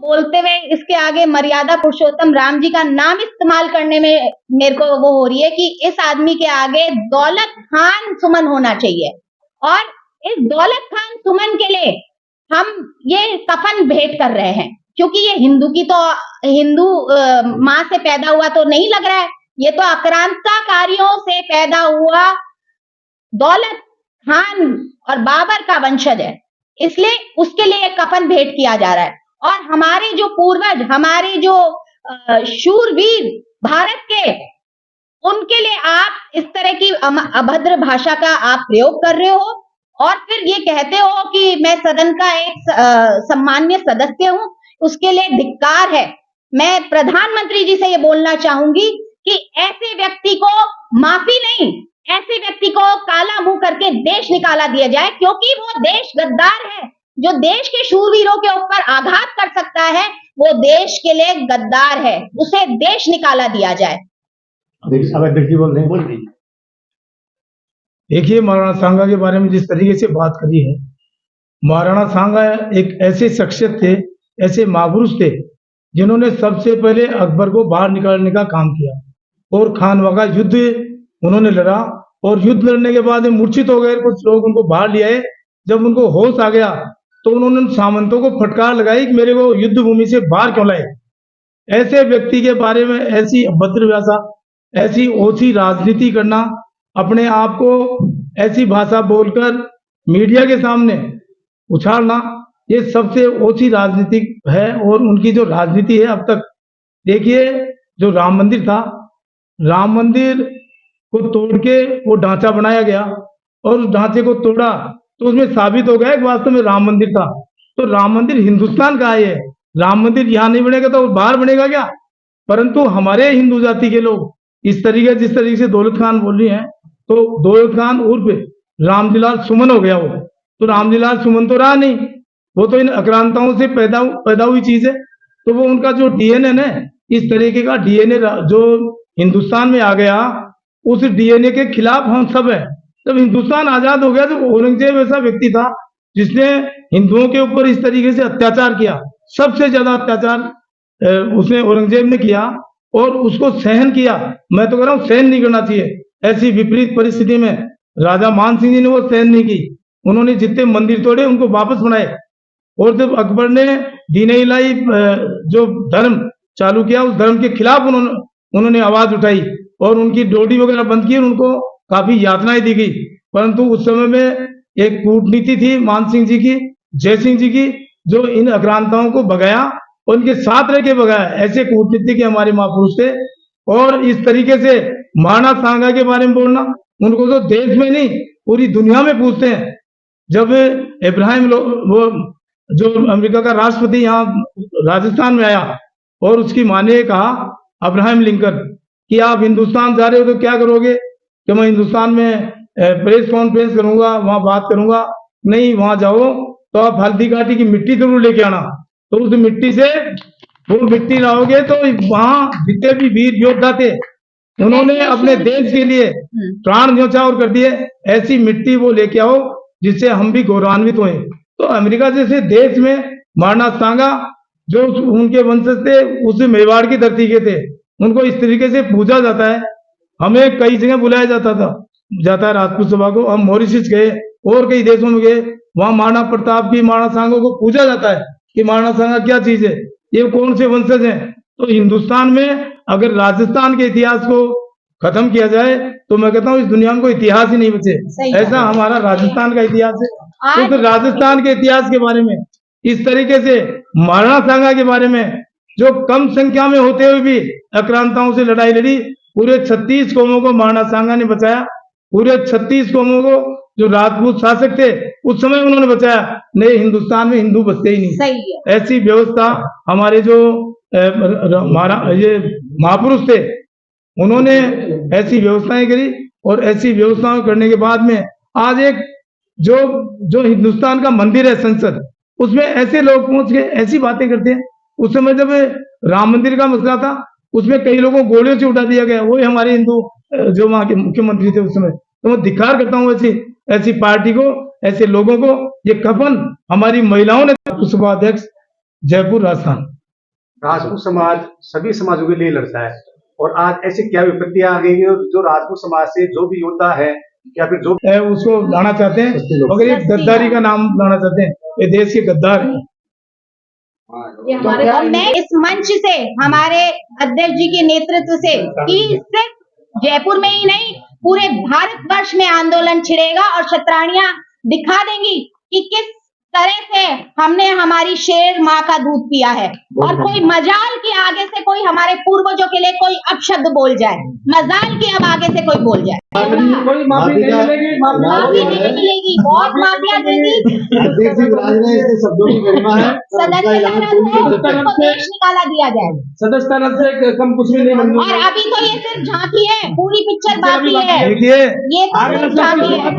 बोलते हुए इसके आगे मर्यादा पुरुषोत्तम राम जी का नाम इस्तेमाल करने में मेरे को वो हो रही है कि इस आदमी के आगे दौलत खान सुमन होना चाहिए। और इस दौलत खान सुमन के लिए हम ये कफन भेंट कर रहे हैं, क्योंकि ये हिंदू की तो हिंदू माँ से पैदा हुआ तो नहीं लग रहा है, ये तो आक्रांताकारियों से पैदा हुआ दौलत खान और बाबर का वंशज है, इसलिए उसके लिए कफन भेंट किया जा रहा है। और हमारे जो पूर्वज, हमारे जो शूरवीर भारत के, उनके लिए आप इस तरह की अभद्र भाषा का आप प्रयोग कर रहे हो और फिर ये कहते हो कि मैं सदन का एक सम्मान्य सदस्य हूं, उसके लिए धिक्कार है। मैं प्रधानमंत्री जी से ये बोलना चाहूंगी कि ऐसे व्यक्ति को माफी नहीं, ऐसे व्यक्ति को काला मुंह करके देश निकाला दिया जाए, क्योंकि वो देश गद्दार है। जो देश के शूरवीरों के ऊपर आघात कर सकता है वो देश के लिए गद्दार है, उसे देश निकाला दिया जाए। देखिए, महाराणा सांगा के बारे में जिस तरीके से बात करी है, महाराणा सांगा एक ऐसे शख्सियत थे, ऐसे महापुरुष थे जिन्होंने सबसे पहले अकबर को बाहर निकालने का काम किया और खानवा का युद्ध उन्होंने लड़ा। और युद्ध लड़ने के बाद मूर्छित हो गए कुछ लोग, उनको बाहर ले आए। जब उनको होश आ गया तो उन्होंने सामंतों को फटकार लगाई कि मेरे को युद्ध भूमि से बाहर क्यों लाए। ऐसे व्यक्ति के बारे में ऐसी अभद्र भाषा, ऐसी ओछी राजनीति करना, अपने आप को ऐसी भाषा बोलकर मीडिया के सामने उछालना, ये सबसे ओछी राजनीति है। और उनकी जो राजनीति है अब तक, देखिए जो राम मंदिर था, राम मंदिर को तोड़ के वो ढांचा बनाया गया और उस ढांचे को तोड़ा तो उसमें साबित हो गया कि वास्तव में राम मंदिर था। तो राम मंदिर हिंदुस्तान का है, राम मंदिर यहाँ नहीं बनेगा तो बाहर बनेगा क्या। परंतु हमारे हिंदू जाति के लोग इस तरीके जिस तरीके से दौलत खान बोल रही हैं, तो दौलत खान उर्फ रामजीलाल सुमन हो गया वो। तो रामजीलाल सुमन तो रहा नहीं, वो तो इन आक्रांताओं से पैदा हुई चीज है। तो वो उनका जो डीएनए है, इस तरीके का डीएनए जो हिंदुस्तान में आ गया, उस डीएनए के खिलाफ हम सब है। जब हिंदुस्तान आजाद हो गया तो औरंगजेब ऐसा व्यक्ति था जिसने हिंदुओं के ऊपर इस तरीके से अत्याचार किया, सबसे ज्यादा अत्याचार उसने औरंगजेब ने किया और उसको सहन किया। मैं तो कह रहा हूँ सहन नहीं करना चाहिए। ऐसी विपरीत परिस्थिति में राजा मान सिंह जी ने वो सहन नहीं की, उन्होंने जितने मंदिर तोड़े उनको वापस बनाए। और जब अकबर ने दीन इलाही जो धर्म चालू किया, उस धर्म के खिलाफ उन्होंने आवाज उठाई और उनकी ड्यूटी वगैरह बंद की और उनको काफी यातनाएं दी गई। परंतु उस समय में एक कूटनीति थी मान सिंह जी की, जय सिंह जी की, जो इन आक्रांताओं को भगाया और उनके साथ रह के भगाया। ऐसे कूटनीति के हमारे महापुरुष थे। और इस तरीके से महाराणा सांगा के बारे में बोलना, उनको तो देश में नहीं पूरी दुनिया में पूछते हैं। जब इब्राहिम वो जो अमेरिका का राष्ट्रपति यहाँ राजस्थान में आया और उसकी मां ने कहा अब्राहम लिंकन कि आप हिंदुस्तान जा रहे हो तो क्या करोगे, कि मैं हिंदुस्तान में प्रेस कॉन्फ्रेंस करूंगा, वहां बात करूंगा। नहीं, वहां जाओ तो आप हल्दी घाटी की मिट्टी जरूर लेके आना। तो उस मिट्टी से वो मिट्टी लाओगे तो वहां जितने भी वीर योद्धा थे उन्होंने अपने देश के लिए प्राण न्यौछावर कर दिए, ऐसी मिट्टी वो लेके आओ जिससे हम भी गौरवान्वित हुए। तो अमेरिका जैसे देश में महाराणा सांगा जो उनके वंशज थे, उस मेवाड़ की धरती के थे, उनको इस तरीके से पूजा जाता है। हमें कई जगह बुलाया जाता है राजपूत सभा को। हम मॉरिशस गए और कई देशों में गए, वहां महाराणा प्रताप की, महाराणा सांगा को पूजा जाता है कि महाराणा सांगा क्या चीज है, ये कौन से वंशज हैं। तो हिंदुस्तान में अगर राजस्थान के इतिहास को खत्म किया जाए तो मैं कहता हूँ इस दुनिया में कोई इतिहास ही नहीं बचे। ऐसा हमारा राजस्थान का इतिहास है। तो राजस्थान के इतिहास के बारे में इस तरीके से महाराणा सांगा के बारे में, जो कम संख्या में होते हुए भी आक्रांताओं से लड़ाई लड़ी, पूरे 36 कौमों को महाराणा सांगा ने बचाया। पूरे 36 कौमों को जो राजपूत शासक थे उस समय उन्होंने बचाया। नहीं, हिंदुस्तान में हिंदू बचते ही नहीं। ऐसी व्यवस्था हमारे जो ये महापुरुष थे उन्होंने ऐसी व्यवस्थाएं करी। और ऐसी व्यवस्थाएं करने के बाद में आज एक जो हिंदुस्तान का मंदिर है संसद, उसमें ऐसे लोग पहुंच के ऐसी बातें करते हैं। उस समय जब राम मंदिर का मसला था उसमें कई लोगों को गोलियों से उठा दिया गया, वही हमारे हिंदू जो वहां के मुख्यमंत्री थे उस समय। तो मैं धिक्कार करता हूँ ऐसी पार्टी को, ऐसे लोगों को। ये कफन हमारी महिलाओं ने। सभा अध्यक्ष, जयपुर, राजस्थान। राजपूत समाज सभी समाजों के लिए लड़ता है और आज ऐसी क्या विपत्तियां आ गई है जो राजपूत समाज से जो भी योद्धा है या फिर जो उसको लाना चाहते हैं, मगर ये गद्दारी का नाम लाना चाहते हैं, ये देश के गद्दार हैं। और मैं इस मंच से हमारे अध्यक्ष जी के नेतृत्व से कि सिर्फ जयपुर में ही नहीं पूरे भारतवर्ष में आंदोलन छिड़ेगा और क्षत्राणियां दिखा देंगी कि किस तरह से हमने हमारी शेर माँ का दूध पिया है। और कोई मजाल के आगे से कोई हमारे पूर्वजों के लिए कोई अपशब्द बोल जाए, मजाल के अब आगे से कोई बोल जाए, कोई माफी नहीं मिलेगी, माफी नहीं मिलेगी। बहुत माफिया देगी, शब्दों की गरिमा है। उसको देश निकाला दिया जाए। सदस्यता रद्द से कम कुछ भी नहीं मंजूर। और अभी तो ये सिर्फ झांकी है, पूरी पिक्चर बाकी है। देखिए ये तो सिर्फ झांकी है।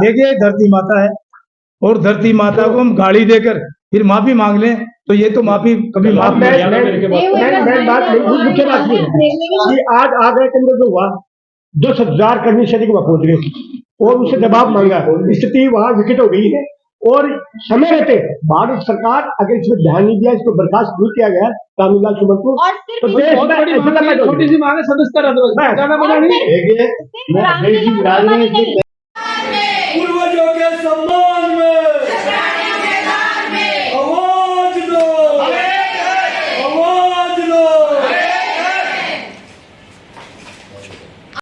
देखिए धरती माता है और धरती माता को हम गाड़ी देकर फिर माफी मांग लें तो ये तो माफी कभी माफ नहीं मुख्य बात ये है कि आज आगरा के अंदर जो हुआ 10,000 कर्मी सैनिक वहां पहुंच गए और उससे दबाव मांगा, स्थिति वहां विकट हो गई है और समय रहते भारत सरकार अगर इसमें ध्यान नहीं दिया, इसको बर्खास्त नहीं किया गया तामिलनाडु सुमन को, और तो सिर्फ देश में छोटी सी मांग है, सदस्यता रद्द। ज्यादा बड़ा नहीं। पूर्वजों पूर्वजों के सम्मान